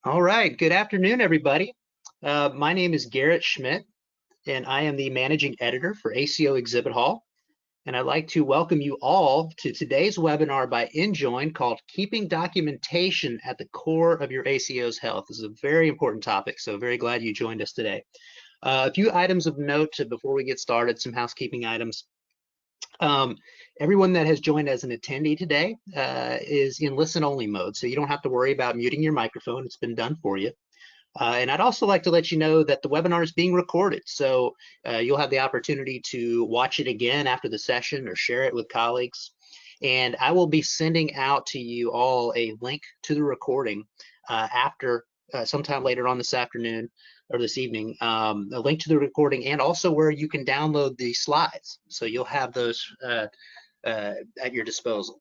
All right, good afternoon, everybody. My name is Garrett Schmidt, and I am the managing editor for ACO Exhibit Hall. And I'd like to welcome you all to today's webinar by Enjoin called Keeping Documentation at the Core of Your ACO's Health. This is a very important topic, so very glad you joined us today. A few items of note before we get started, some housekeeping items. Um, Everyone that has joined as an attendee today is in listen-only mode, so you don't have to worry about muting your microphone. It's been done for you. And I'd also like to let you know that the webinar is being recorded, so you'll have the opportunity to watch it again after the session or share it with colleagues. And I will be sending out to you all a link to the recording after sometime later on this afternoon or this evening, a link to the recording and also where you can download the slides. So you'll have those at your disposal.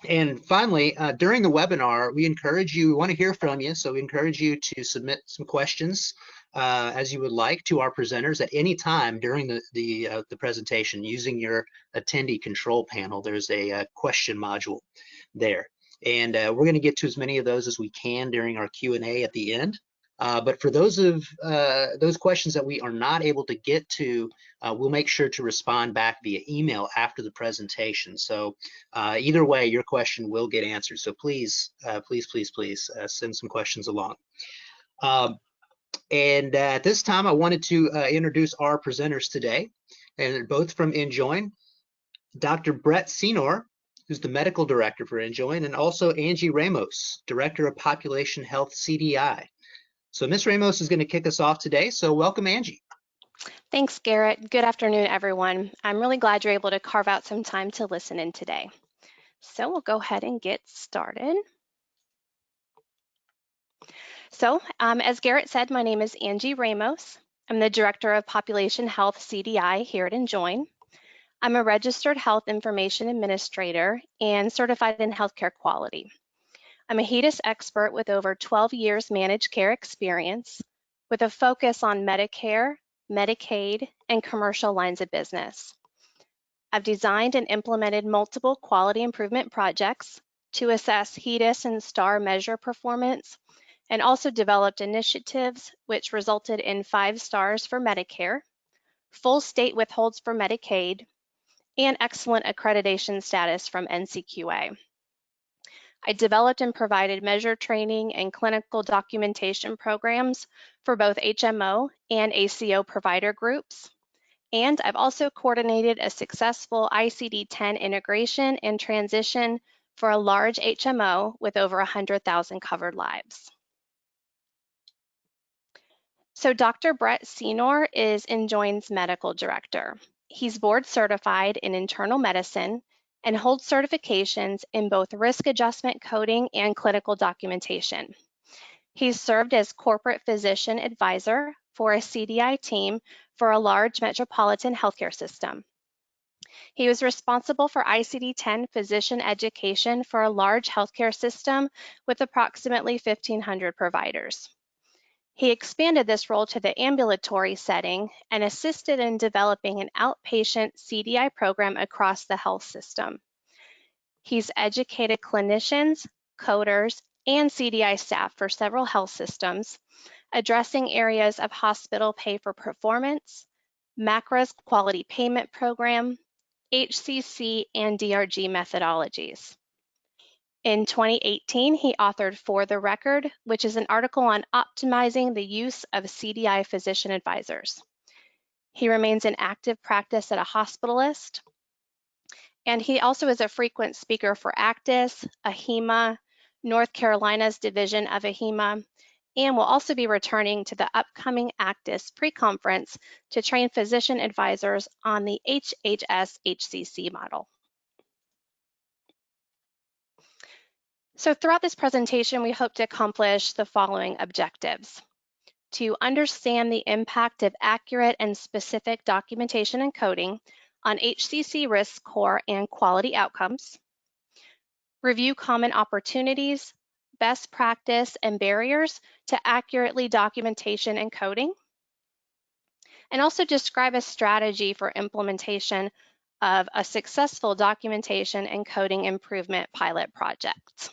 And finally, during the webinar, we want to hear from you, so we encourage you to submit some questions as you would like to our presenters at any time during the presentation using your attendee control panel. There's a question module there. And we're going to get to as many of those as we can during our Q&A at the end. But for those questions that we are not able to get to, we'll make sure to respond back via email after the presentation. So either way, your question will get answered. So please send some questions along. And at this time, I wanted to introduce our presenters today, and they're both from Enjoin. Dr. Brett Senor, who's the medical director for Enjoin, and also Angie Ramos, director of population health CDI. So Ms. Ramos is going to kick us off today. So welcome, Angie. Thanks, Garrett. Good afternoon, everyone. I'm really glad you're able to carve out some time to listen in today. So we'll go ahead and get started. So as Garrett said, my name is Angie Ramos. I'm the Director of Population Health CDI here at Enjoin. I'm a registered health information administrator and certified in healthcare quality. I'm a HEDIS expert with over 12 years managed care experience with a focus on Medicare, Medicaid, and commercial lines of business. I've designed and implemented multiple quality improvement projects to assess HEDIS and STAR measure performance, and also developed initiatives which resulted in 5 stars for Medicare, full state withholds for Medicaid, and excellent accreditation status from NCQA. I developed and provided measure training and clinical documentation programs for both HMO and ACO provider groups. And I've also coordinated a successful ICD-10 integration and transition for a large HMO with over 100,000 covered lives. So Dr. Brett Senor is Enjoin's medical director. He's board certified in internal medicine and holds certifications in both risk adjustment coding and clinical documentation. He's served as corporate physician advisor for a CDI team for a large metropolitan healthcare system. He was responsible for ICD-10 physician education for a large healthcare system with approximately 1,500 providers. He expanded this role to the ambulatory setting and assisted in developing an outpatient CDI program across the health system. He's educated clinicians, coders, and CDI staff for several health systems, addressing areas of hospital pay for performance, MACRA's quality payment program, HCC, and DRG methodologies. In 2018, he authored For the Record, which is an article on optimizing the use of CDI physician advisors. He remains in active practice at a hospitalist, and he also is a frequent speaker for ACTIS, AHIMA, North Carolina's division of AHIMA, and will also be returning to the upcoming ACTIS pre-conference to train physician advisors on the HHS-HCC model. So throughout this presentation, we hope to accomplish the following objectives: to understand the impact of accurate and specific documentation and coding on HCC risk score and quality outcomes, review common opportunities, best practice, and barriers to accurately documentation and coding, and also describe a strategy for implementation of a successful documentation and coding improvement pilot project.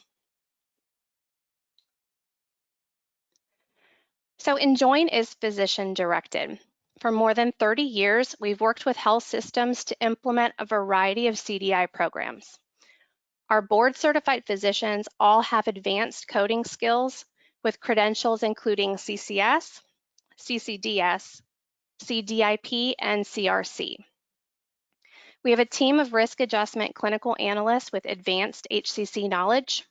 So Enjoin is physician-directed. For more than 30 years, we've worked with health systems to implement a variety of CDI programs. Our board-certified physicians all have advanced coding skills with credentials including CCS, CCDS, CDIP, and CRC. We have a team of risk adjustment clinical analysts with advanced HCC knowledge.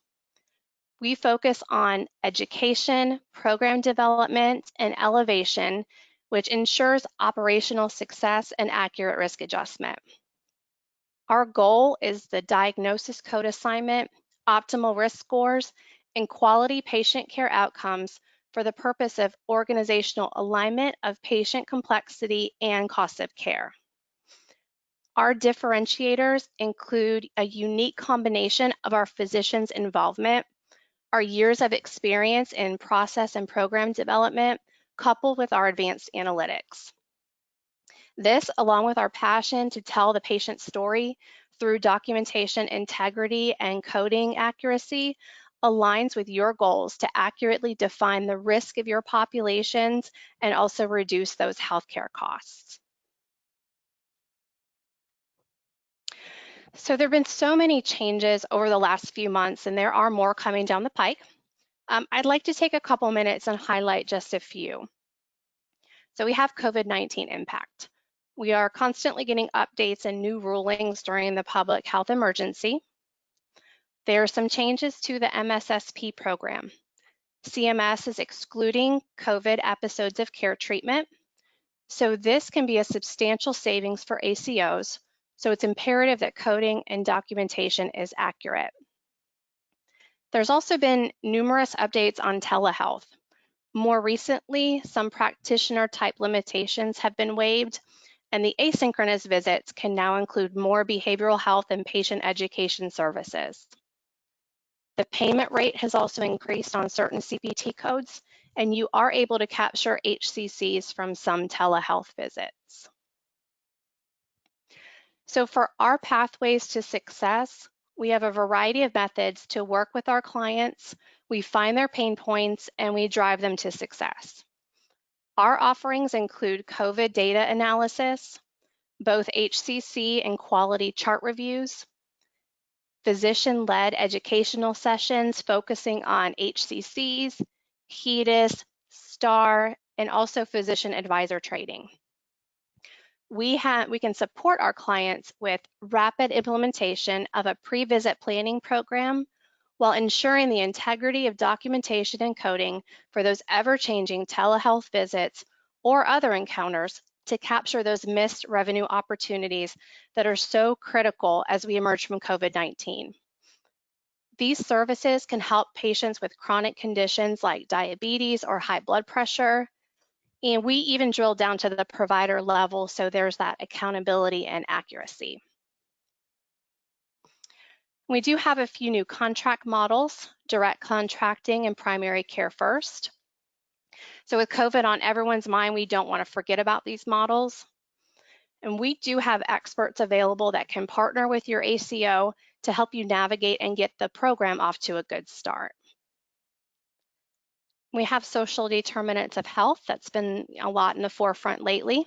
We focus on education, program development, and elevation, which ensures operational success and accurate risk adjustment. Our goal is the diagnosis code assignment, optimal risk scores, and quality patient care outcomes for the purpose of organizational alignment of patient complexity and cost of care. Our differentiators include a unique combination of our physicians' involvement, our years of experience in process and program development, coupled with our advanced analytics. This, along with our passion to tell the patient story through documentation integrity and coding accuracy, aligns with your goals to accurately define the risk of your populations and also reduce those healthcare costs. So there have been so many changes over the last few months, and there are more coming down the pike. I'd like to take a couple minutes and highlight just a few. So we have COVID-19 impact. We are constantly getting updates and new rulings during the public health emergency. There are some changes to the MSSP program. CMS is excluding COVID episodes of care treatment. So this can be a substantial savings for ACOs. So it's imperative that coding and documentation is accurate. There's also been numerous updates on telehealth. More recently, some practitioner type limitations have been waived, and the asynchronous visits can now include more behavioral health and patient education services. The payment rate has also increased on certain CPT codes, and you are able to capture HCCs from some telehealth visits. So for our pathways to success, we have a variety of methods to work with our clients. We find their pain points and we drive them to success. Our offerings include COVID data analysis, both HCC and quality chart reviews, physician-led educational sessions focusing on HCCs, HEDIS, STAR, and also physician advisor training. We can support our clients with rapid implementation of a pre-visit planning program while ensuring the integrity of documentation and coding for those ever-changing telehealth visits or other encounters to capture those missed revenue opportunities that are so critical as we emerge from COVID-19. These services can help patients with chronic conditions like diabetes or high blood pressure, and we even drill down to the provider level, so there's that accountability and accuracy. We do have a few new contract models, direct contracting and primary care first. So with COVID on everyone's mind, we don't want to forget about these models. And we do have experts available that can partner with your ACO to help you navigate and get the program off to a good start. We have social determinants of health. That's been a lot in the forefront lately.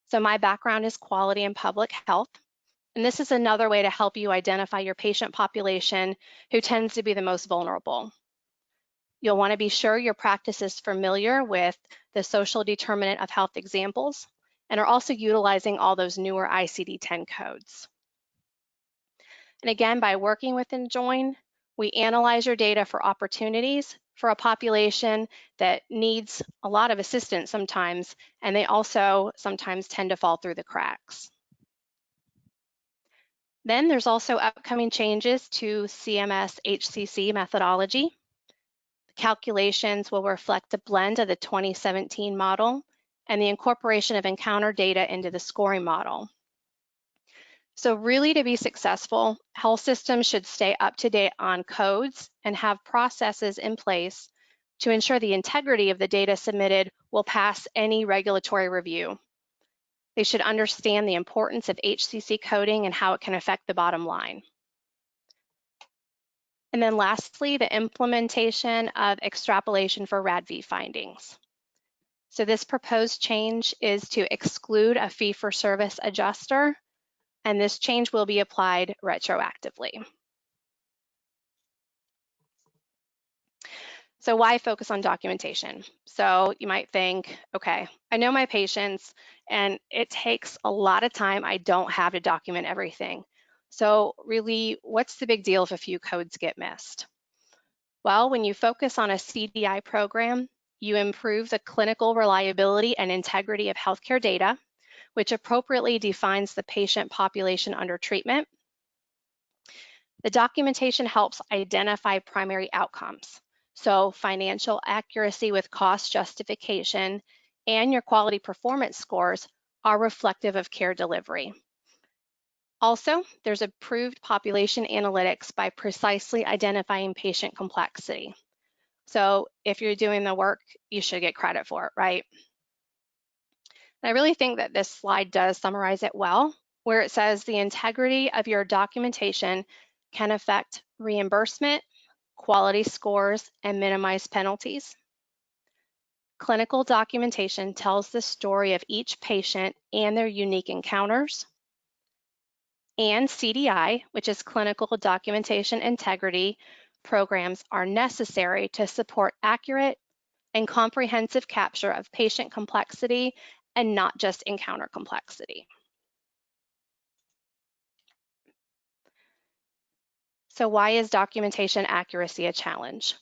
So my background is quality and public health. And this is another way to help you identify your patient population who tends to be the most vulnerable. You'll want to be sure your practice is familiar with the social determinant of health examples and are also utilizing all those newer ICD-10 codes. And again, by working with Enjoin, we analyze your data for opportunities for a population that needs a lot of assistance sometimes, and they also sometimes tend to fall through the cracks. Then there's also upcoming changes to CMS HCC methodology. The calculations will reflect a blend of the 2017 model and the incorporation of encounter data into the scoring model. So really, to be successful, health systems should stay up to date on codes and have processes in place to ensure the integrity of the data submitted will pass any regulatory review. They should understand the importance of HCC coding and how it can affect the bottom line. And then lastly, the implementation of extrapolation for RADV findings. So this proposed change is to exclude a fee-for-service adjuster, and this change will be applied retroactively. So why focus on documentation? So you might think, okay, I know my patients and it takes a lot of time I don't have to document everything. So really, what's the big deal if a few codes get missed? Well, when you focus on a CDI program, you improve the clinical reliability and integrity of healthcare data, which appropriately defines the patient population under treatment. The documentation helps identify primary outcomes. So financial accuracy with cost justification and your quality performance scores are reflective of care delivery. Also, there's improved population analytics by precisely identifying patient complexity. So if you're doing the work, you should get credit for it, right? And I really think that this slide does summarize it well, where it says the integrity of your documentation can affect reimbursement, quality scores, and minimize penalties. Clinical documentation tells the story of each patient and their unique encounters. And CDI, which is Clinical Documentation Integrity, programs are necessary to support accurate and comprehensive capture of patient complexity and not just encounter complexity. So why is documentation accuracy a challenge?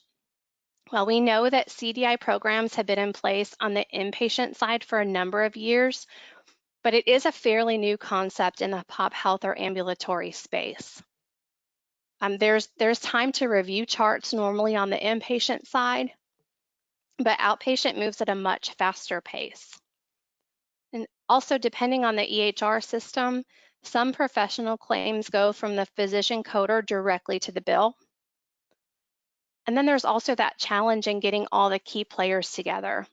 Well, we know that CDI programs have been in place on the inpatient side for a number of years, but it is a fairly new concept in the pop health or ambulatory space. There's time to review charts normally on the inpatient side, but outpatient moves at a much faster pace. And also, depending on the EHR system, some professional claims go from the physician coder directly to the bill. And then there's also that challenge in getting all the key players together.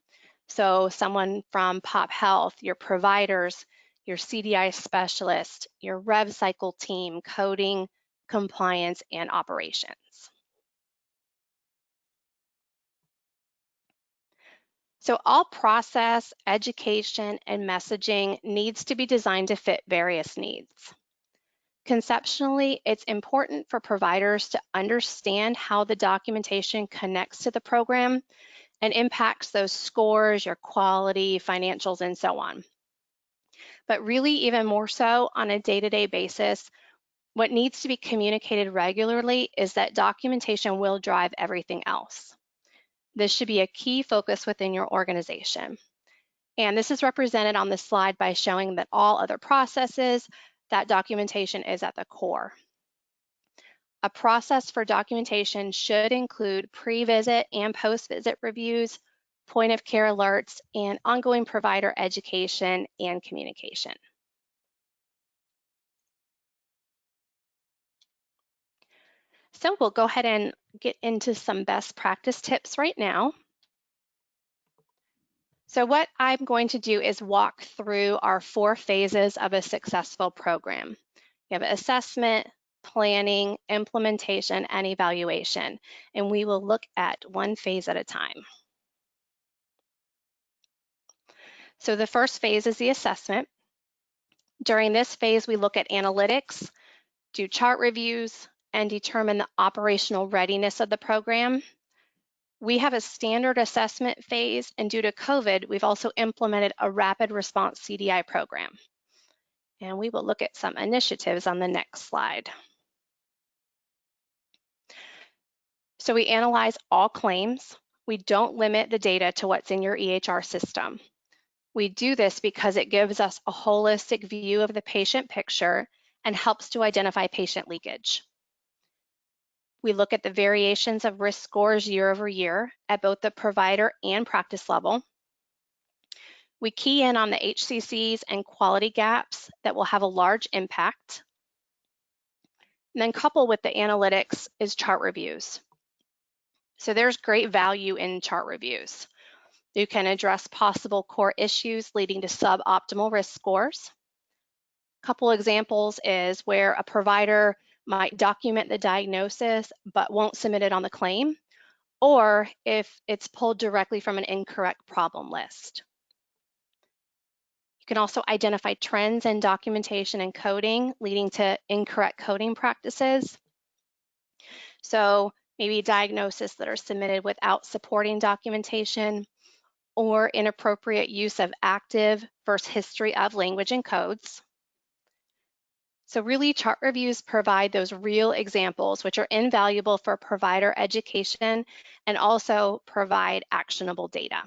So someone from Pop Health, your providers, your CDI specialist, your rev cycle team, coding, compliance, and operations. So all process, education, and messaging needs to be designed to fit various needs. Conceptually, it's important for providers to understand how the documentation connects to the program and impacts those scores, your quality, financials, and so on. But really, even more so on a day-to-day basis, what needs to be communicated regularly is that documentation will drive everything else. This should be a key focus within your organization. And this is represented on the slide by showing that all other processes, that documentation is at the core. A process for documentation should include pre-visit and post-visit reviews, point of care alerts, and ongoing provider education and communication. So we'll go ahead and get into some best practice tips right now. So what I'm going to do is walk through our 4 phases of a successful program. We have assessment, planning, implementation, and evaluation, and we will look at one phase at a time. So the first phase is the assessment. During this phase, we look at analytics, do chart reviews, and determine the operational readiness of the program. We have a standard assessment phase, and due to COVID, we've also implemented a rapid response CDI program. And we will look at some initiatives on the next slide. So we analyze all claims. We don't limit the data to what's in your EHR system. We do this because it gives us a holistic view of the patient picture and helps to identify patient leakage. We look at the variations of risk scores year over year at both the provider and practice level. We key in on the HCCs and quality gaps that will have a large impact. And then coupled with the analytics is chart reviews. So there's great value in chart reviews. You can address possible core issues leading to suboptimal risk scores. A couple examples is where a provider might document the diagnosis but won't submit it on the claim, or if it's pulled directly from an incorrect problem list. You can also identify trends in documentation and coding leading to incorrect coding practices. So maybe diagnoses that are submitted without supporting documentation, or inappropriate use of active versus history of language and codes. So really, chart reviews provide those real examples, which are invaluable for provider education and also provide actionable data.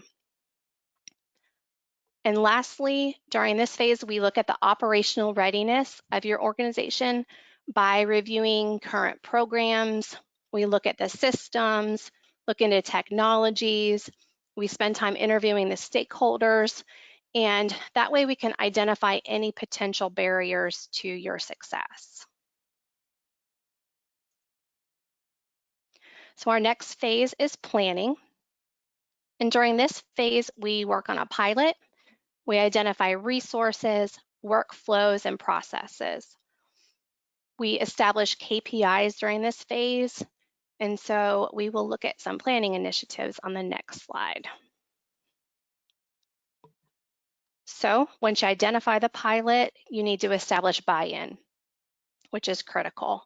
And lastly, during this phase, we look at the operational readiness of your organization by reviewing current programs. We look at the systems, look into technologies. We spend time interviewing the stakeholders, and that way we can identify any potential barriers to your success. So our next phase is planning. And during this phase, we work on a pilot. We identify resources, workflows, and processes. We establish KPIs during this phase, and so we will look at some planning initiatives on the next slide. So once you identify the pilot, you need to establish buy-in, which is critical.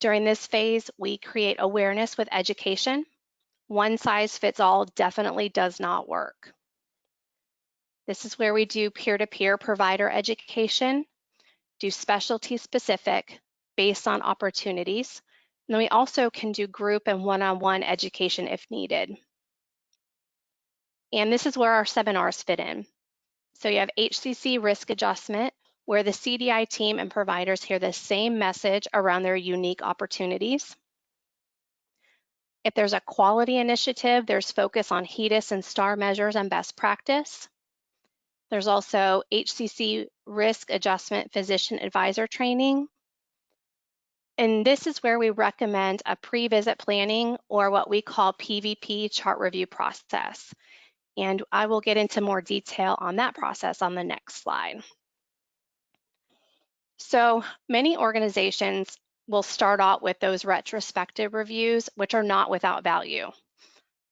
During this phase, we create awareness with education. One size fits all definitely does not work. This is where we do peer-to-peer provider education, do specialty specific based on opportunities. And then we also can do group and one-on-one education if needed. And this is where our seminars fit in. So you have HCC risk adjustment, where the CDI team and providers hear the same message around their unique opportunities. If there's a quality initiative, there's focus on HEDIS and STAR measures and best practice. There's also HCC risk adjustment physician advisor training. And this is where we recommend a pre-visit planning, or what we call PVP chart review process. And I will get into more detail on that process on the next slide. So many organizations will start out with those retrospective reviews, which are not without value.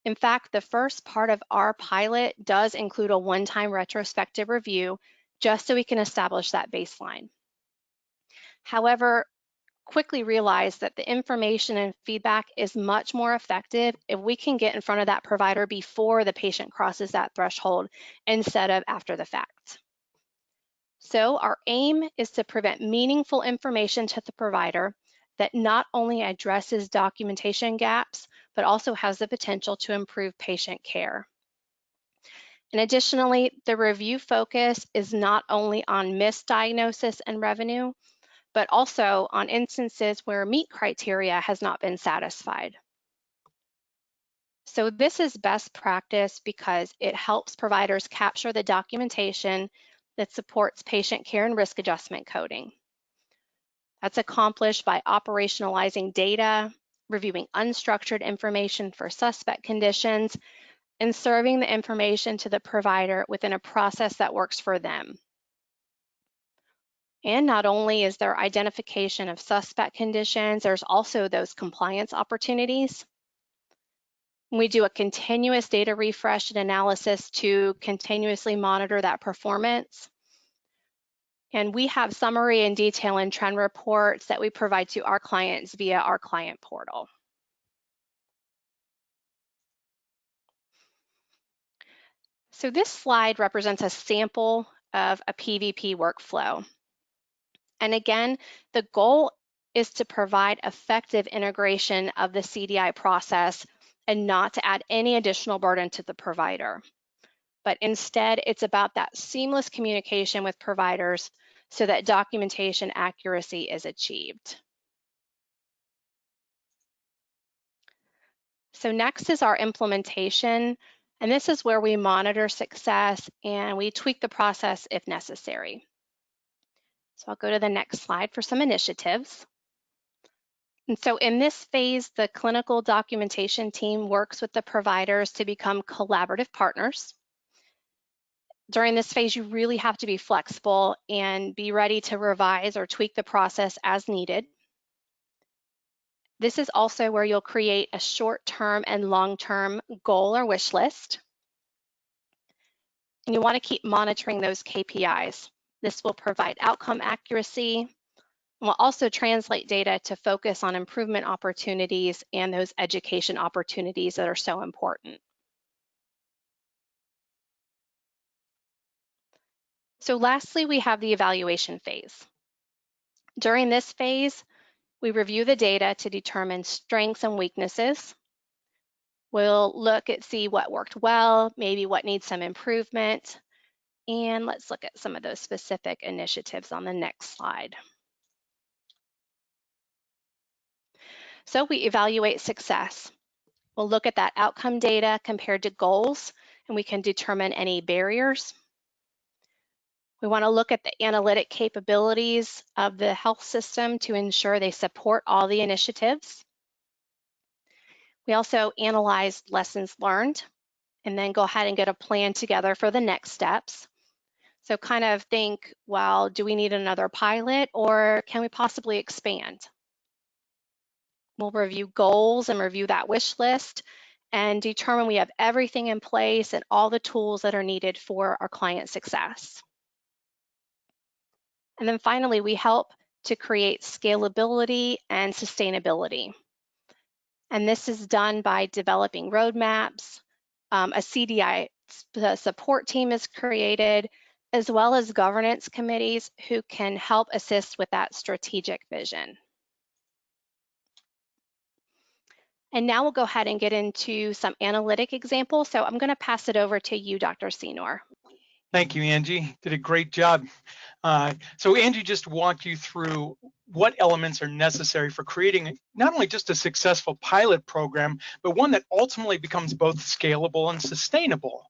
In fact, the first part of our pilot does include a one-time retrospective review, just so we can establish that baseline. However, quickly realize that the information and feedback is much more effective if we can get in front of that provider before the patient crosses that threshold instead of after the fact. So our aim is to prevent meaningful information to the provider that not only addresses documentation gaps, but also has the potential to improve patient care. And additionally, the review focus is not only on misdiagnosis and revenue, but also on instances where meet criteria has not been satisfied. So this is best practice because it helps providers capture the documentation that supports patient care and risk adjustment coding. That's accomplished by operationalizing data, reviewing unstructured information for suspect conditions, and serving the information to the provider within a process that works for them. And not only is there identification of suspect conditions, there's also those compliance opportunities. We do a continuous data refresh and analysis to continuously monitor that performance. And we have summary and detail and trend reports that we provide to our clients via our client portal. So this slide represents a sample of a PVP workflow. And again, the goal is to provide effective integration of the CDI process and not to add any additional burden to the provider. But instead, it's about that seamless communication with providers so that documentation accuracy is achieved. So next is our implementation, and this is where we monitor success and we tweak the process if necessary. So I'll go to the next slide for some initiatives. And so in this phase, the clinical documentation team works with the providers to become collaborative partners. During this phase, you really have to be flexible and be ready to revise or tweak the process as needed. This is also where you'll create a short-term and long-term goal or wish list. And you want to keep monitoring those KPIs. This will provide outcome accuracy and will also translate data to focus on improvement opportunities and those education opportunities that are so important. So lastly, we have the evaluation phase. During this phase, we review the data to determine strengths and weaknesses. We'll look at see what worked well, maybe what needs some improvement, and let's look at some of those specific initiatives on the next slide. So we evaluate success. We'll look at that outcome data compared to goals, and we can determine any barriers. We want to look at the analytic capabilities of the health system to ensure they support all the initiatives. We also analyze lessons learned and then go ahead and get a plan together for the next steps. So kind of think, well, do we need another pilot or can we possibly expand? We'll review goals and review that wish list and determine we have everything in place and all the tools that are needed for our client success. And then finally, we help to create scalability and sustainability. And this is done by developing roadmaps, a CDI support team is created, as well as governance committees who can help assist with that strategic vision. And now we'll go ahead and get into some analytic examples. So I'm going to pass it over to you, Dr. Senor. Thank you, Angie. Did a great job. So Angie just walked you through what elements are necessary for creating not only just a successful pilot program, but one that ultimately becomes both scalable and sustainable.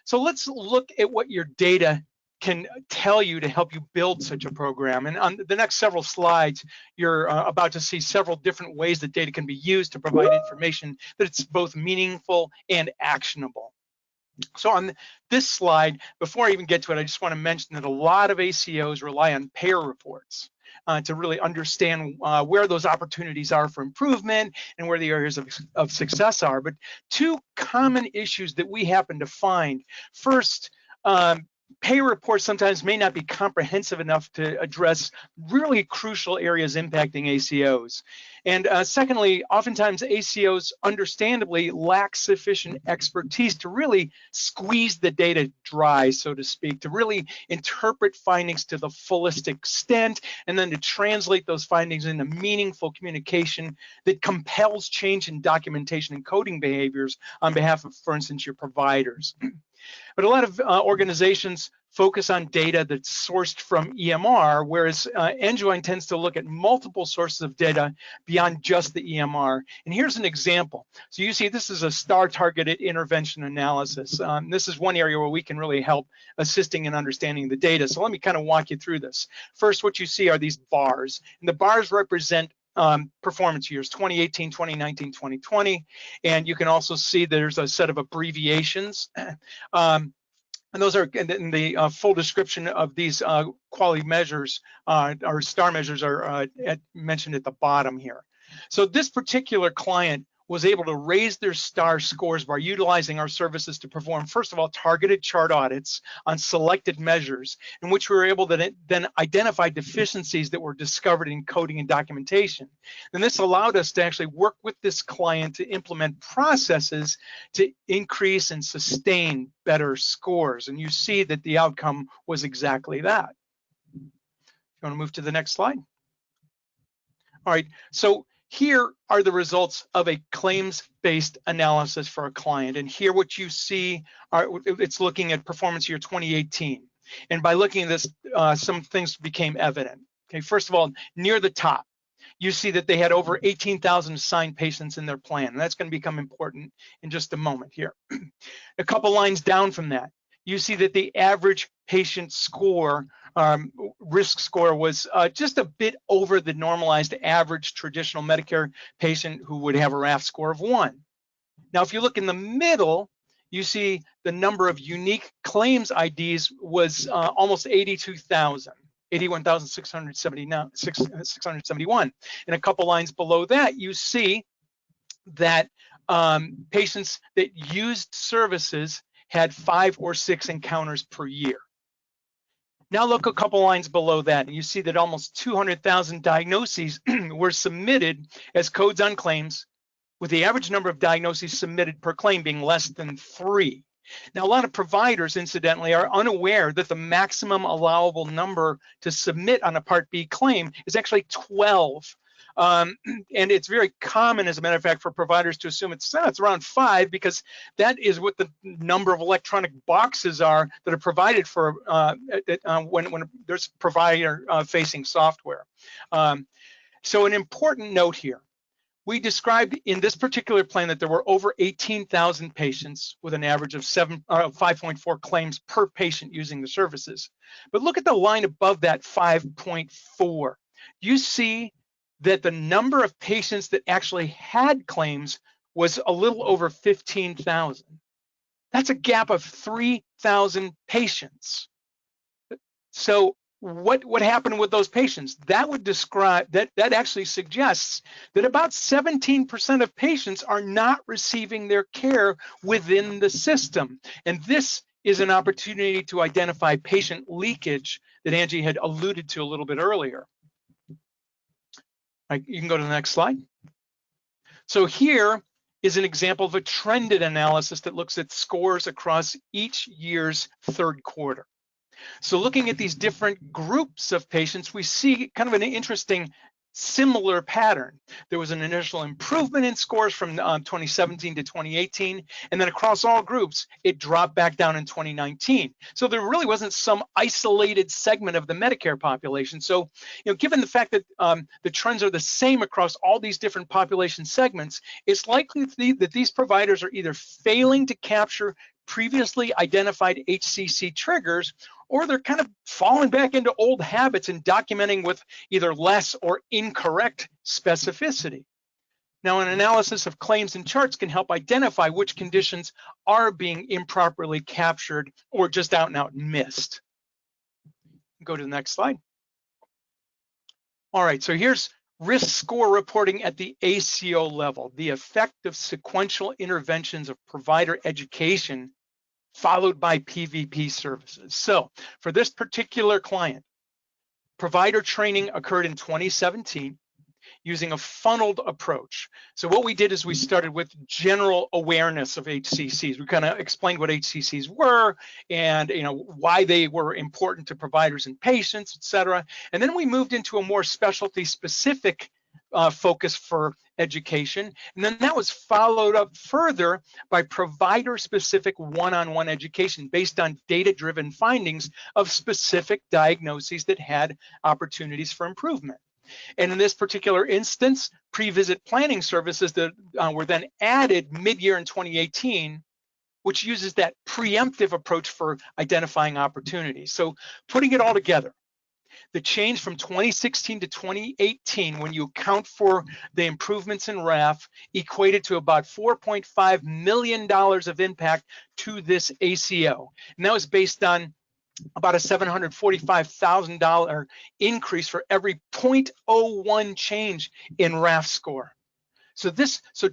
So let's look at what your data can tell you to help you build such a program. And on the next several slides, you're about to see several different ways that data can be used to provide information that it's both meaningful and actionable. So on this slide, before I even get to it, I just want to mention that a lot of ACOs rely on payer reports to really understand where those opportunities are for improvement and where the areas of success are. But two common issues that we happen to find. First, payer reports sometimes may not be comprehensive enough to address really crucial areas impacting ACOs. And secondly, oftentimes ACOs understandably lack sufficient expertise to really squeeze the data dry, so to speak, to really interpret findings to the fullest extent, and then to translate those findings into meaningful communication that compels change in documentation and coding behaviors on behalf of, for instance, your providers. But a lot of organizations focus on data that's sourced from EMR, whereas Enjoin tends to look at multiple sources of data beyond just the EMR. And here's an example. So you see this is a star-targeted intervention analysis. This is one area where we can really help assisting in understanding the data. So let me kind of walk you through this. First, what you see are these bars. And the bars represent performance years, 2018, 2019, 2020. And you can also see there's a set of abbreviations. And those are in the full description of these quality measures or star measures are mentioned at the bottom here. So this particular client was able to raise their star scores by utilizing our services to perform, first of all, targeted chart audits on selected measures, in which we were able to then identify deficiencies that were discovered in coding and documentation. And this allowed us to actually work with this client to implement processes to increase and sustain better scores. And you see that the outcome was exactly that. You want to move to the next slide? All right, so here are the results of a claims-based analysis for a client. And here what you see, it's looking at performance year 2018. And by looking at this, some things became evident. Okay, first of all, near the top, you see that they had over 18,000 assigned patients in their plan. And that's going to become important in just a moment here. A couple lines down from that, you see that the average patient score, risk score, was just a bit over the normalized average traditional Medicare patient who would have a RAF score of 1. Now, if you look in the middle, you see the number of unique claims IDs was almost 82,000. 81,671. And a couple lines below that, you see that patients that used services had 5 or 6 encounters per year. Now look a couple lines below that, and you see that almost 200,000 diagnoses were submitted as codes on claims, with the average number of diagnoses submitted per claim being less than 3. Now, a lot of providers, incidentally, are unaware that the maximum allowable number to submit on a Part B claim is actually 12. And it's very common, as a matter of fact, for providers to assume it's around 5, because that is what the number of electronic boxes are that are provided for when there's provider-facing software. So an important note here. We described in this particular plan that there were over 18,000 patients with an average of 5.4 claims per patient using the services. But look at the line above that 5.4. You see that the number of patients that actually had claims was a little over 15,000. That's a gap of 3,000 patients. So what happened with those patients? That would describe, that actually suggests that about 17% of patients are not receiving their care within the system. And this is an opportunity to identify patient leakage that Angie had alluded to a little bit earlier. Right, you can go to the next slide. So here is an example of a trended analysis that looks at scores across each year's third quarter. So looking at these different groups of patients, we see kind of an interesting similar pattern. There was an initial improvement in scores from 2017 to 2018, and then across all groups, it dropped back down in 2019. So there really wasn't some isolated segment of the Medicare population. So, given the fact that the trends are the same across all these different population segments, it's likely that these providers are either failing to capture previously identified HCC triggers, or they're kind of falling back into old habits and documenting with either less or incorrect specificity. Now, an analysis of claims and charts can help identify which conditions are being improperly captured or just out and out missed. Go to the next slide. All right, so here's risk score reporting at the ACO level, the effect of sequential interventions of provider education followed by PVP services. So for this particular client, provider training occurred in 2017 using a funneled approach. So what we did is we started with general awareness of HCCs. We kind of explained what HCCs were and why they were important to providers and patients, et cetera. And then we moved into a more specialty specific focus for education. And then that was followed up further by provider-specific one-on-one education based on data-driven findings of specific diagnoses that had opportunities for improvement. And in this particular instance, pre-visit planning services that were then added mid-year in 2018, which uses that preemptive approach for identifying opportunities. So putting it all together, the change from 2016 to 2018, when you account for the improvements in RAF, equated to about $4.5 million of impact to this ACO. And that was based on about a $745,000 increase for every 0.01 change in RAF score. So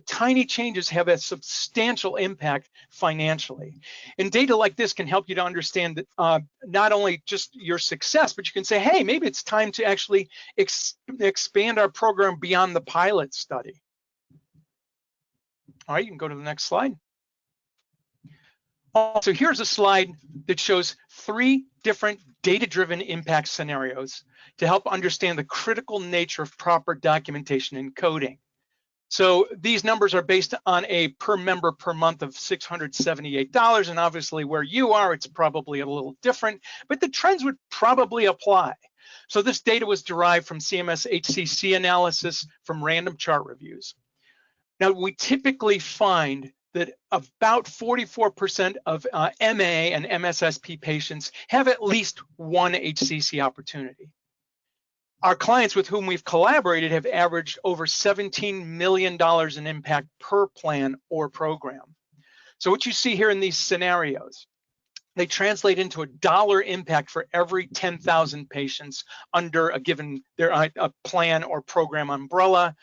tiny changes have a substantial impact financially. And data like this can help you to understand that not only just your success, but you can say, hey, maybe it's time to actually expand our program beyond the pilot study. All right, you can go to the next slide. So here's a slide that shows 3 different data-driven impact scenarios to help understand the critical nature of proper documentation and coding. So these numbers are based on a per member per month of $678, and obviously where you are, it's probably a little different, but the trends would probably apply. So this data was derived from CMS HCC analysis from random chart reviews. Now, we typically find that about 44% of MA and MSSP patients have at least one HCC opportunity. Our clients with whom we've collaborated have averaged over $17 million in impact per plan or program. So what you see here in these scenarios, they translate into a dollar impact for every 10,000 patients under a given a plan or program umbrella.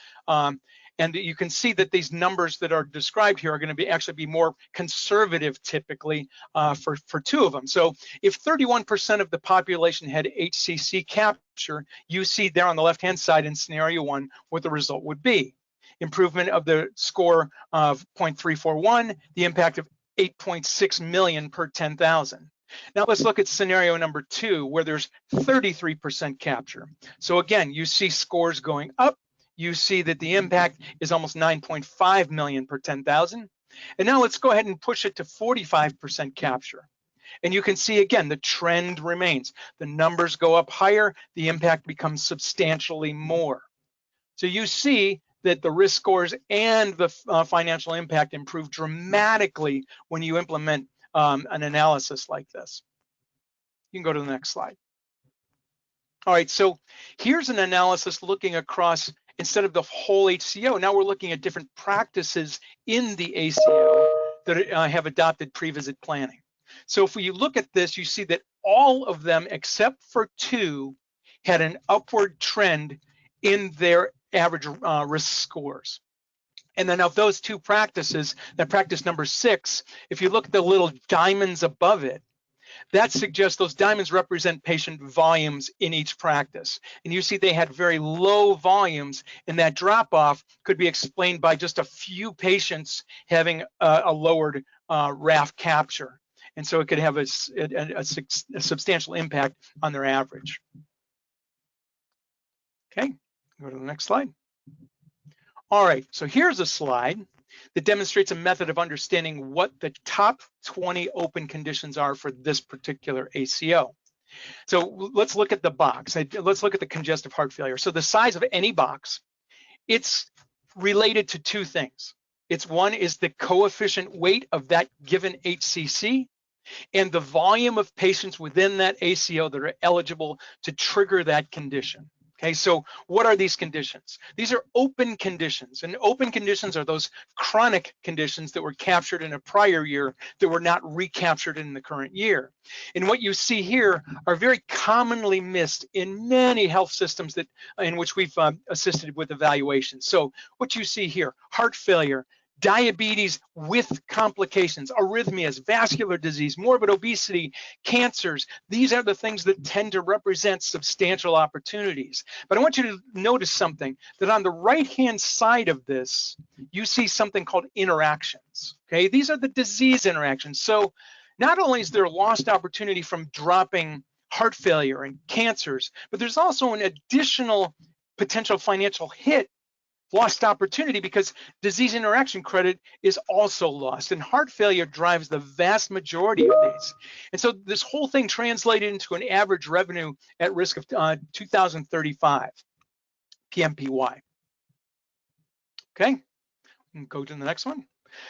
And you can see that these numbers that are described here are going to actually be more conservative typically for two of them. So if 31% of the population had HCC capture, you see there on the left-hand side in scenario 1 what the result would be. Improvement of the score of 0.341, the impact of 8.6 million per 10,000. Now let's look at scenario number 2, where there's 33% capture. So again, you see scores going up. You see that the impact is almost 9.5 million per 10,000. And now let's go ahead and push it to 45% capture. And you can see again, the trend remains. The numbers go up higher, the impact becomes substantially more. So you see that the risk scores and the financial impact improve dramatically when you implement an analysis like this. You can go to the next slide. All right, so here's an analysis looking across, instead of the whole HCO, now we're looking at different practices in the ACO that have adopted pre-visit planning. So if you look at this, you see that all of them except for 2 had an upward trend in their average risk scores. And then of those 2 practices, that practice number 6, if you look at the little diamonds above it, that suggests those diamonds represent patient volumes in each practice. And you see they had very low volumes, and that drop off could be explained by just a few patients having a lowered RAF capture. And so it could have a substantial impact on their average. Okay, go to the next slide. All right, so here's a slide that demonstrates a method of understanding what the top 20 open conditions are for this particular ACO. So let's look at the box. Let's look at the congestive heart failure. So the size of any box, it's related to 2 things. One is the coefficient weight of that given HCC and the volume of patients within that ACO that are eligible to trigger that condition. Okay, so what are these conditions? These are open conditions, and open conditions are those chronic conditions that were captured in a prior year that were not recaptured in the current year. And what you see here are very commonly missed in many health systems in which we've assisted with evaluations. So what you see here, heart failure, diabetes with complications, arrhythmias, vascular disease, morbid obesity, cancers. These are the things that tend to represent substantial opportunities. But I want you to notice something, that on the right-hand side of this, you see something called interactions. Okay, these are the disease interactions. So not only is there lost opportunity from dropping heart failure and cancers, but there's also an additional potential financial hit, lost opportunity, because disease interaction credit is also lost, and heart failure drives the vast majority of these. And so this whole thing translated into an average revenue at risk of 2,035 PMPY. Okay, go to the next one.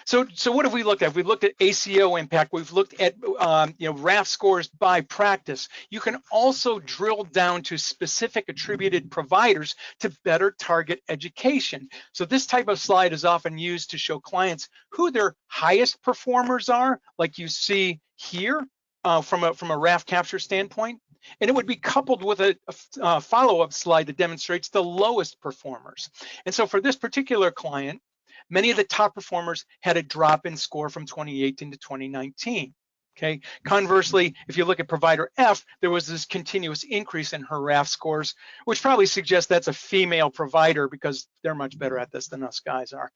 So what have we looked at? We've looked at ACO impact. We've looked at RAF scores by practice. You can also drill down to specific attributed providers to better target education. So this type of slide is often used to show clients who their highest performers are, like you see here from a RAF capture standpoint. And it would be coupled with a follow-up slide that demonstrates the lowest performers. And so for this particular client, many of the top performers had a drop in score from 2018 to 2019. Okay. Conversely, if you look at provider F, there was this continuous increase in her RAF scores, which probably suggests that's a female provider because they're much better at this than us guys are.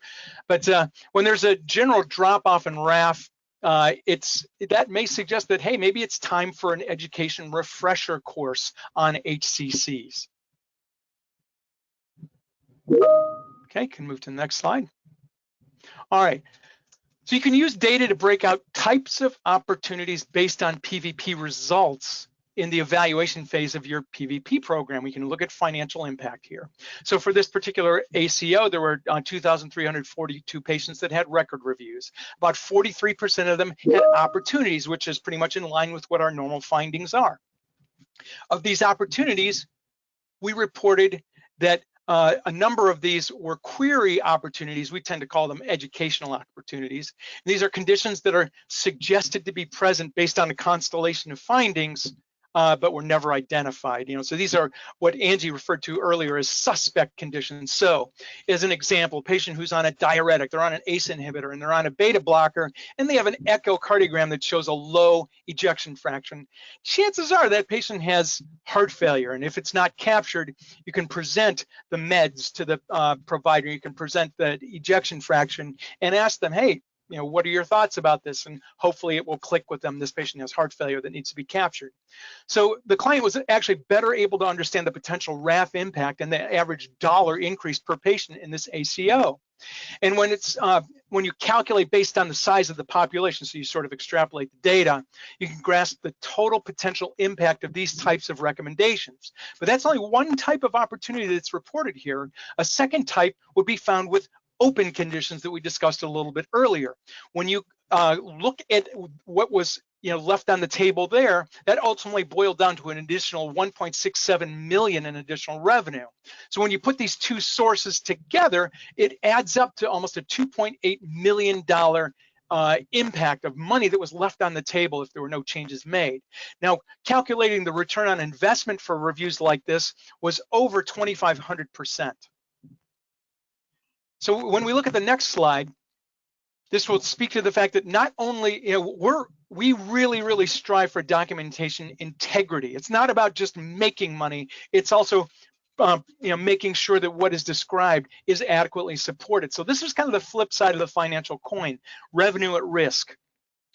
But when there's a general drop off in RAF, that may suggest that, hey, maybe it's time for an education refresher course on HCCs. Okay, can move to the next slide. All right, so you can use data to break out types of opportunities based on PVP results in the evaluation phase of your PVP program. We can look at financial impact here. So for this particular ACO, there were 2,342 patients that had record reviews. About 43% of them had opportunities, which is pretty much in line with what our normal findings are. Of these opportunities, we reported that A number of these were query opportunities. We tend to call them educational opportunities. These are conditions that are suggested to be present based on a constellation of findings, but were never identified. So these are what Angie referred to earlier as suspect conditions. So, as an example, a patient who's on a diuretic, they're on an ACE inhibitor, and they're on a beta blocker, and they have an echocardiogram that shows a low ejection fraction. Chances are that patient has heart failure, and if it's not captured, you can present the meds to the provider. You can present the ejection fraction and ask them, hey, what are your thoughts about this? And hopefully it will click with them. This patient has heart failure that needs to be captured. So the client was actually better able to understand the potential RAF impact and the average dollar increase per patient in this ACO. And when you calculate based on the size of the population, so you sort of extrapolate the data, you can grasp the total potential impact of these types of recommendations. But that's only one type of opportunity that's reported here. A second type would be found with open conditions that we discussed a little bit earlier. When you look at what was left on the table there, that ultimately boiled down to an additional 1.67 million in additional revenue. So when you put these two sources together, it adds up to almost a $2.8 million impact of money that was left on the table if there were no changes made. Now, calculating the return on investment for reviews like this was over 2,500%. So when we look at the next slide, this will speak to the fact that not only, we really strive for documentation integrity. It's not about just making money. It's also, making sure that what is described is adequately supported. So this is kind of the flip side of the financial coin, revenue at risk,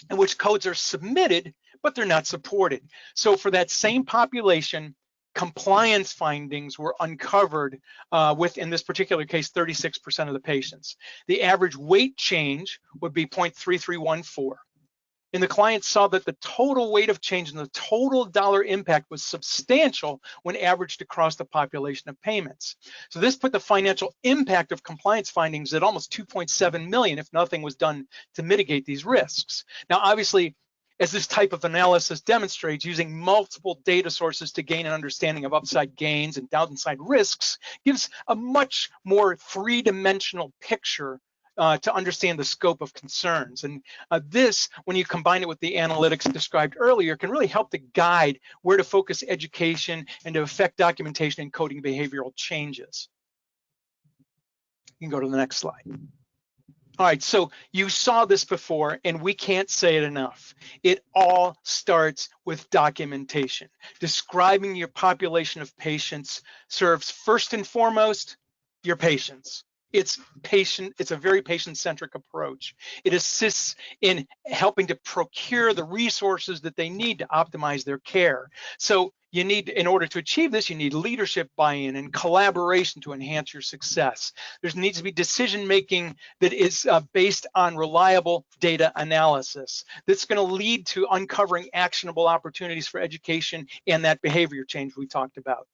in which codes are submitted, but they're not supported. So for that same population, compliance findings were uncovered with, in this particular case, 36% of the patients. The average weight change would be 0.3314. And the client saw that the total weight of change and the total dollar impact was substantial when averaged across the population of payments. So this put the financial impact of compliance findings at almost 2.7 million if nothing was done to mitigate these risks. Now, obviously, as this type of analysis demonstrates, using multiple data sources to gain an understanding of upside gains and downside risks gives a much more three-dimensional picture to understand the scope of concerns. And this, when you combine it with the analytics described earlier, can really help to guide where to focus education and to affect documentation and coding behavioral changes. You can go to the next slide. All right, so you saw this before, and we can't say it enough. It all starts with documentation. Describing your population of patients serves first and foremost your patients. It's a very patient-centric approach. It assists in helping to procure the resources that they need to optimize their care. So you need, in order to achieve this, you need leadership buy-in and collaboration to enhance your success. There needs to be decision-making that is based on reliable data analysis. That's going to lead to uncovering actionable opportunities for education and that behavior change we talked about.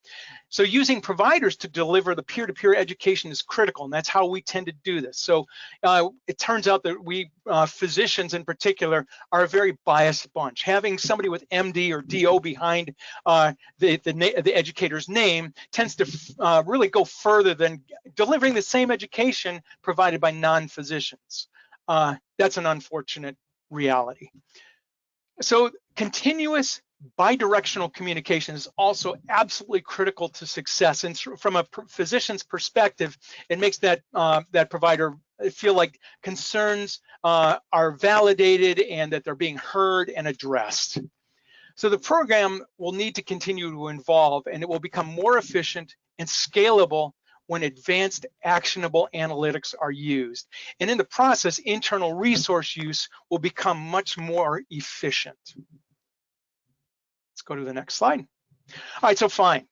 So using providers to deliver the peer-to-peer education is critical, and that's how we tend to do this. So it turns out that we, physicians in particular, are a very biased bunch. Having somebody with MD or DO behind the educator's name tends to really go further than delivering the same education provided by non-physicians. That's an unfortunate reality. So continuous bidirectional communication is also absolutely critical to success. And from a physician's perspective, it makes that provider feel like concerns are validated and that they're being heard and addressed. So the program will need to continue to evolve, and it will become more efficient and scalable when advanced actionable analytics are used. And in the process, internal resource use will become much more efficient. Let's go to the next slide. All right, so fine.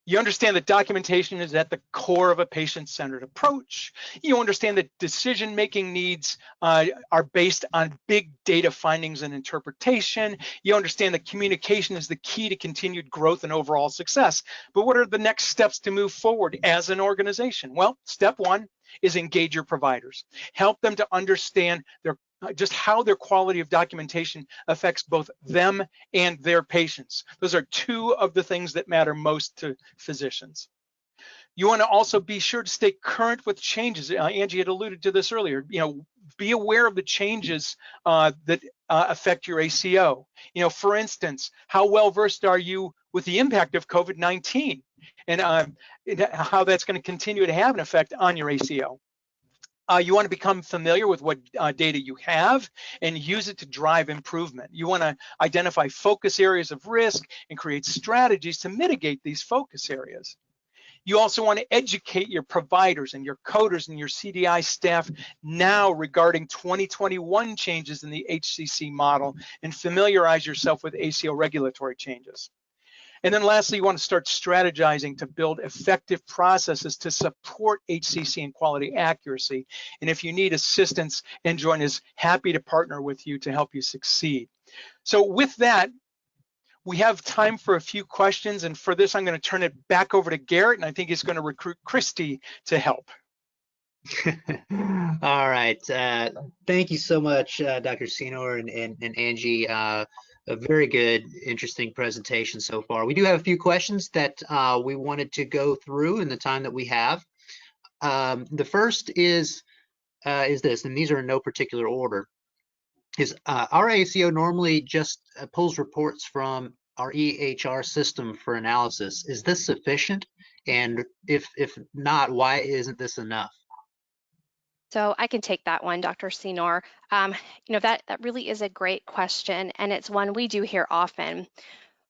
You understand that documentation is at the core of a patient-centered approach. You understand that decision-making needs are based on big data findings and interpretation. You understand that communication is the key to continued growth and overall success. But what are the next steps to move forward as an organization? Well, step one is engage your providers. Help them to understand just how their quality of documentation affects both them and their patients. Those are two of the things that matter most to physicians. You want to also be sure to stay current with changes. Angie had alluded to this earlier. Be aware of the changes that affect your ACO. For instance, how well versed are you with the impact of COVID-19 and how that's going to continue to have an effect on your ACO? You want to become familiar with what data you have and use it to drive improvement. You want to identify focus areas of risk and create strategies to mitigate these focus areas. You also want to educate your providers and your coders and your CDI staff now regarding 2021 changes in the HCC model and familiarize yourself with ACO regulatory changes. And then lastly, you want to start strategizing to build effective processes to support HCC and quality accuracy. And if you need assistance, Enjoin is happy to partner with you to help you succeed. So with that, we have time for a few questions. And for this, I'm going to turn it back over to Garrett, and I think he's going to recruit Christy to help. All right. Thank you so much, Dr. Senor and Angie. A very good, interesting presentation so far. We do have a few questions that we wanted to go through in the time that we have. The first is this, and these are in no particular order. Is our ACO normally just pulls reports from our EHR system for analysis? Is this sufficient? And if not, why isn't this enough? So I can take that one, Dr. Senor. That really is a great question, and it's one we do hear often.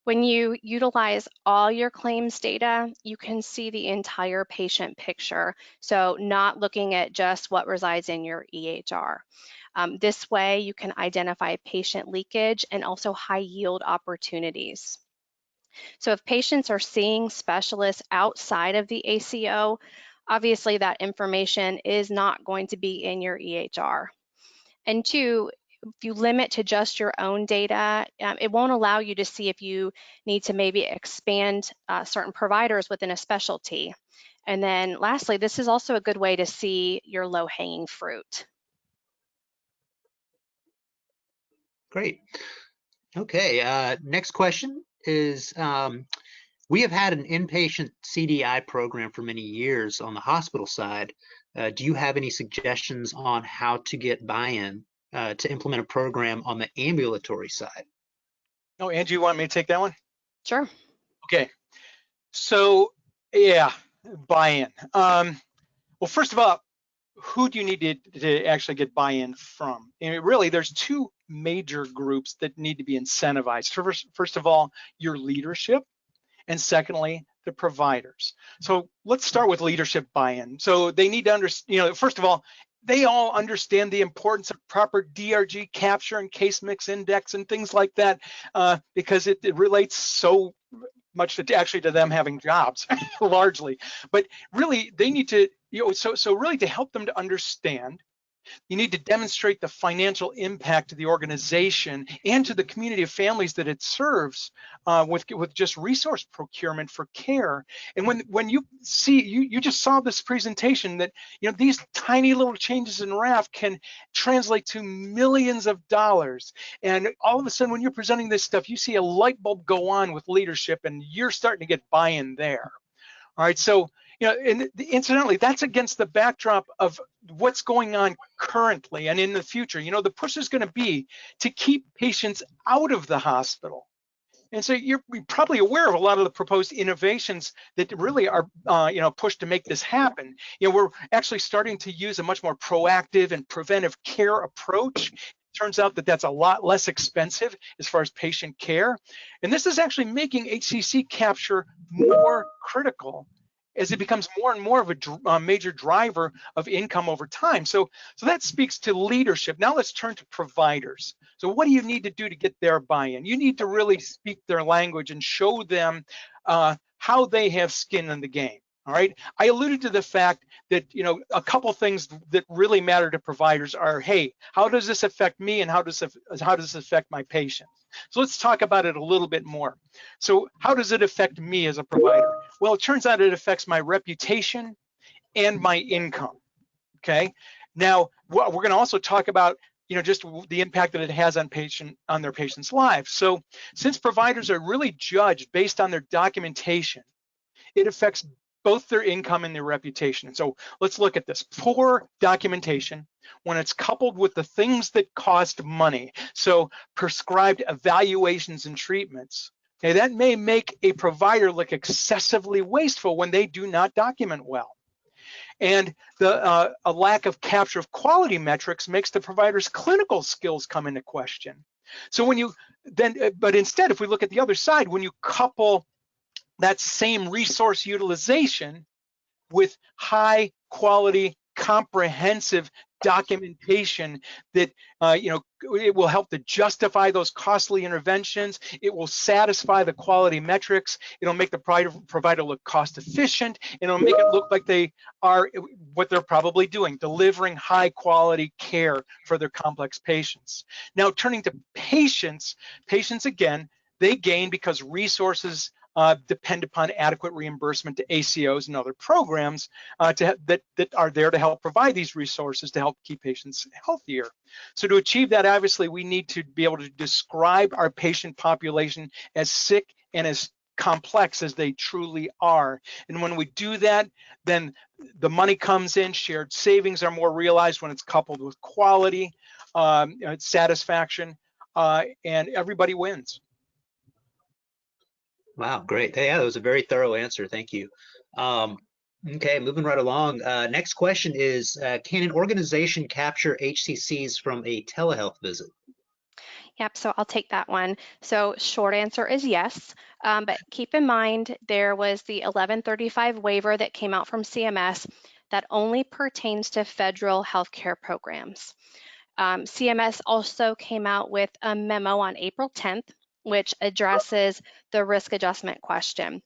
When you utilize all your claims data, you can see the entire patient picture. So not looking at just what resides in your EHR. This way, you can identify patient leakage and also high yield opportunities. So if patients are seeing specialists outside of the ACO, obviously that information is not going to be in your EHR. And two, if you limit to just your own data, it won't allow you to see if you need to maybe expand certain providers within a specialty. And then lastly, this is also a good way to see your low-hanging fruit. Great. Okay, next question is, we have had an inpatient CDI program for many years on the hospital side. Do you have any suggestions on how to get buy-in to implement a program on the ambulatory side? Oh, Angie, you want me to take that one? Sure. Okay. So, yeah, buy-in. Well, first of all, who do you need to actually get buy-in from? And really, there's two major groups that need to be incentivized. First of all, your leadership, and secondly, the providers. So let's start with leadership buy-in. So they need to understand, first of all, they all understand the importance of proper DRG capture and case mix index and things like that, because it relates so much to them having jobs largely. But really, they need to, so really to help them to understand, you need to demonstrate the financial impact to the organization and to the community of families that it serves with just resource procurement for care. And when you see, you just saw this presentation that, these tiny little changes in RAF can translate to millions of dollars. And all of a sudden, when you're presenting this stuff, you see a light bulb go on with leadership and you're starting to get buy-in there. All right, so, and incidentally, that's against the backdrop of what's going on currently and in the future. The push is going to be to keep patients out of the hospital. And so you're probably aware of a lot of the proposed innovations that really are, pushed to make this happen. We're actually starting to use a much more proactive and preventive care approach. Turns out that that's a lot less expensive as far as patient care. And this is actually making HCC capture more critical as it becomes more and more of a major driver of income over time. So that speaks to leadership. Now let's turn to providers. So what do you need to do to get their buy-in? You need to really speak their language and show them how they have skin in the game. All right, I alluded to the fact that, a couple things that really matter to providers are, hey, how does this affect me and how does this affect my patients? So let's talk about it a little bit more. So how does it affect me as a provider? Well, it turns out it affects my reputation and my income, okay? Now, we're gonna also talk about, just the impact that it has on their patients' lives. So since providers are really judged based on their documentation, it affects both their income and their reputation. And so let's look at this. Poor documentation, when it's coupled with the things that cost money, so prescribed evaluations and treatments, okay, that may make a provider look excessively wasteful when they do not document well. And a lack of capture of quality metrics makes the provider's clinical skills come into question. So when you then, but instead, if we look at the other side, when you couple that same resource utilization with high quality, comprehensive documentation that it will help to justify those costly interventions. It will satisfy the quality metrics. It'll make the provider look cost efficient, and it'll make it look like they are what they're probably doing, delivering high quality care for their complex patients. Now, turning to patients again, they gain because resources depend upon adequate reimbursement to ACOs and other programs that are there to help provide these resources to help keep patients healthier. So to achieve that, obviously, we need to be able to describe our patient population as sick and as complex as they truly are. And when we do that, then the money comes in, shared savings are more realized when it's coupled with quality, satisfaction, and everybody wins. Wow, great. Yeah, that was a very thorough answer. Thank you. Okay, moving right along. Next question is, can an organization capture HCCs from a telehealth visit? Yep, so I'll take that one. So short answer is yes, but keep in mind there was the 1135 waiver that came out from CMS that only pertains to federal healthcare programs. CMS also came out with a memo on April 10th, which addresses the risk adjustment question.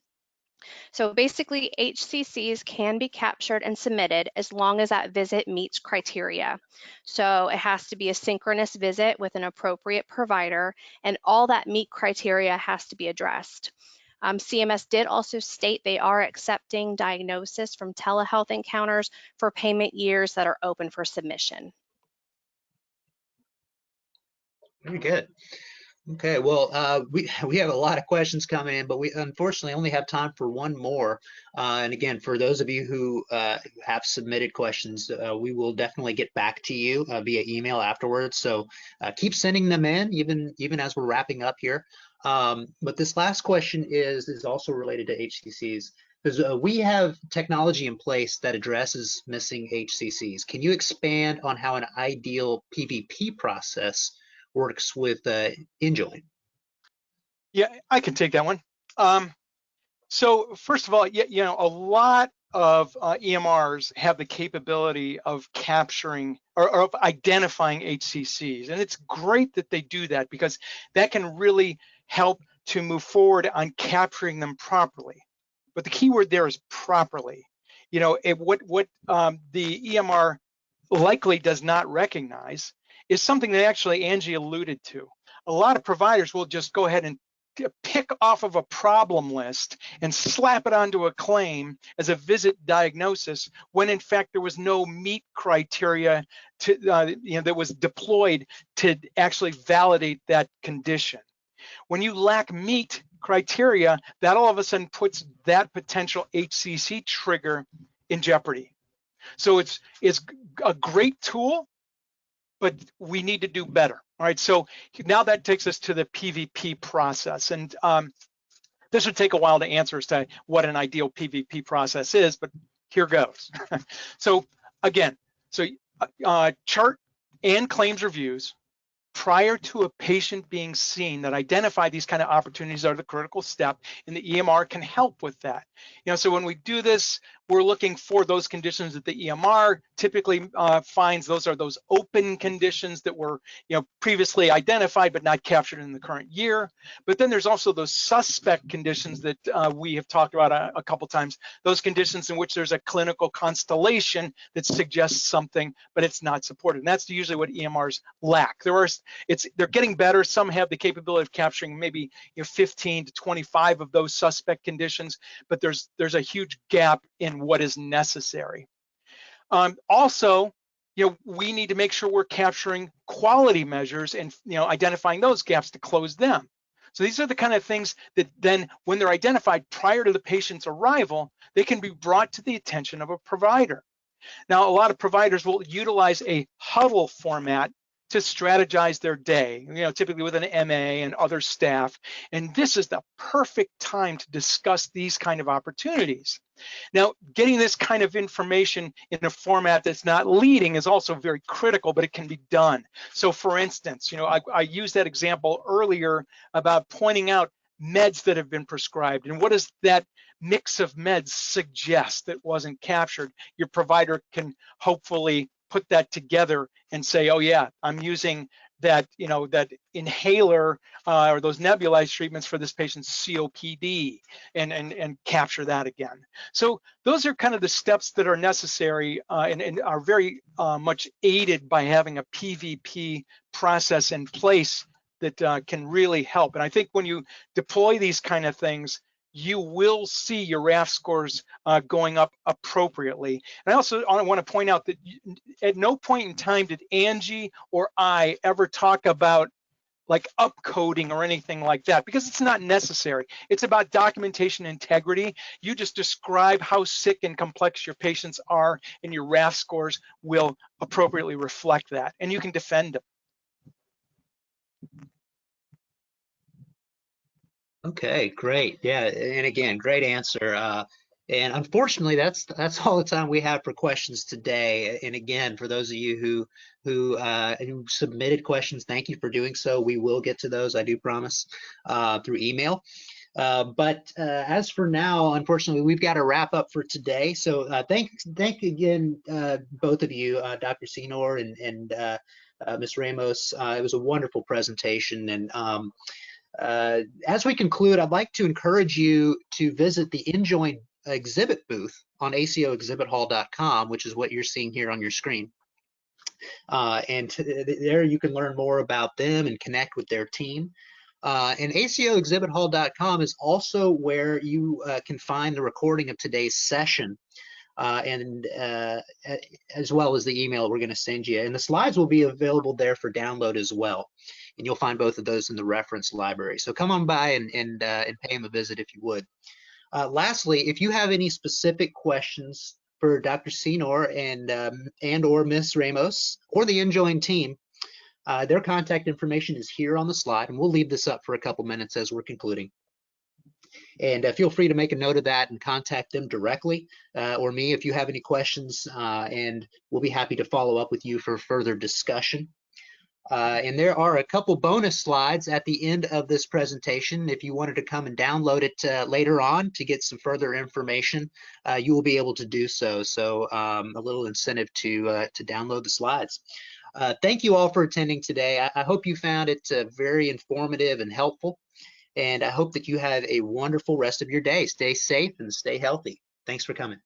So basically, HCCs can be captured and submitted as long as that visit meets criteria. So it has to be a synchronous visit with an appropriate provider, and all that meet criteria has to be addressed. CMS did also state they are accepting diagnosis from telehealth encounters for payment years that are open for submission. Very good. Okay, well, we have a lot of questions coming in, but we unfortunately only have time for one more. And again, for those of you who have submitted questions, we will definitely get back to you via email afterwards. So keep sending them in, even as we're wrapping up here. But this last question is also related to HCCs, because we have technology in place that addresses missing HCCs. Can you expand on how an ideal PVP process works with Enjoin? Yeah, I can take that one. So first of all, a lot of EMRs have the capability of capturing or of identifying HCCs, and it's great that they do that because that can really help to move forward on capturing them properly. But the key word there is properly. What the EMR likely does not recognize is something that actually Angie alluded to. A lot of providers will just go ahead and pick off of a problem list and slap it onto a claim as a visit diagnosis when in fact there was no meet criteria to, that was deployed to actually validate that condition. When you lack meet criteria, that all of a sudden puts that potential HCC trigger in jeopardy. So it's a great tool, but we need to do better. All right, so now that takes us to the PVP process. And this would take a while to answer as to what an ideal PVP process is, but here goes. So again, chart and claims reviews prior to a patient being seen that identify these kind of opportunities are the critical step, and the EMR can help with that. So when we do this, we're looking for those conditions that the EMR typically finds. Those are those open conditions that were previously identified but not captured in the current year. But then there's also those suspect conditions that we have talked about a couple times, those conditions in which there's a clinical constellation that suggests something, but it's not supported. And that's usually what EMRs lack. They're getting better. Some have the capability of capturing maybe 15 to 25 of those suspect conditions, but there's a huge gap in what is necessary. Also, we need to make sure we're capturing quality measures and identifying those gaps to close them. So these are the kind of things that then, when they're identified prior to the patient's arrival, they can be brought to the attention of a provider. Now, a lot of providers will utilize a huddle format to strategize their day, typically with an MA and other staff. And this is the perfect time to discuss these kind of opportunities. Now, getting this kind of information in a format that's not leading is also very critical, but it can be done. So for instance, I used that example earlier about pointing out meds that have been prescribed, and what does that mix of meds suggest that wasn't captured? Your provider can hopefully put that together and say, oh yeah, I'm using that, that inhaler or those nebulized treatments for this patient's COPD, and capture that again. So those are kind of the steps that are necessary and are very much aided by having a PVP process in place that can really help. And I think when you deploy these kind of things, you will see your RAF scores going up appropriately. And I also want to point out that at no point in time did Angie or I ever talk about like upcoding or anything like that, because it's not necessary. It's about documentation integrity. You just describe how sick and complex your patients are, and your RAF scores will appropriately reflect that, and you can defend them. Okay, great. Yeah, and again, great answer. And unfortunately, that's all the time we have for questions today. And again, for those of you who submitted questions, thank you for doing so. We will get to those, I do promise, through email. But as for now, unfortunately, we've got to wrap up for today. So thank again, both of you, Dr. Senor and Ms. Ramos. It was a wonderful presentation, and as we conclude, I'd like to encourage you to visit the Enjoin exhibit booth on ACOexhibithall.com, which is what you're seeing here on your screen. And there you can learn more about them and connect with their team. And ACOexhibithall.com is also where you can find the recording of today's session. As well as the email we're going to send you. And the slides will be available there for download as well. And you'll find both of those in the reference library. So come on by and pay them a visit if you would. Lastly, if you have any specific questions for Dr. Senor and or Ms. Ramos or the Enjoin team, their contact information is here on the slide, and we'll leave this up for a couple minutes as we're concluding. And feel free to make a note of that and contact them directly or me if you have any questions, and we'll be happy to follow up with you for further discussion. And there are a couple bonus slides at the end of this presentation. If you wanted to come and download it later on to get some further information, you will be able to do so. So a little incentive to download the slides. Thank you all for attending today. I hope you found it very informative and helpful. And I hope that you have a wonderful rest of your day. Stay safe and stay healthy. Thanks for coming.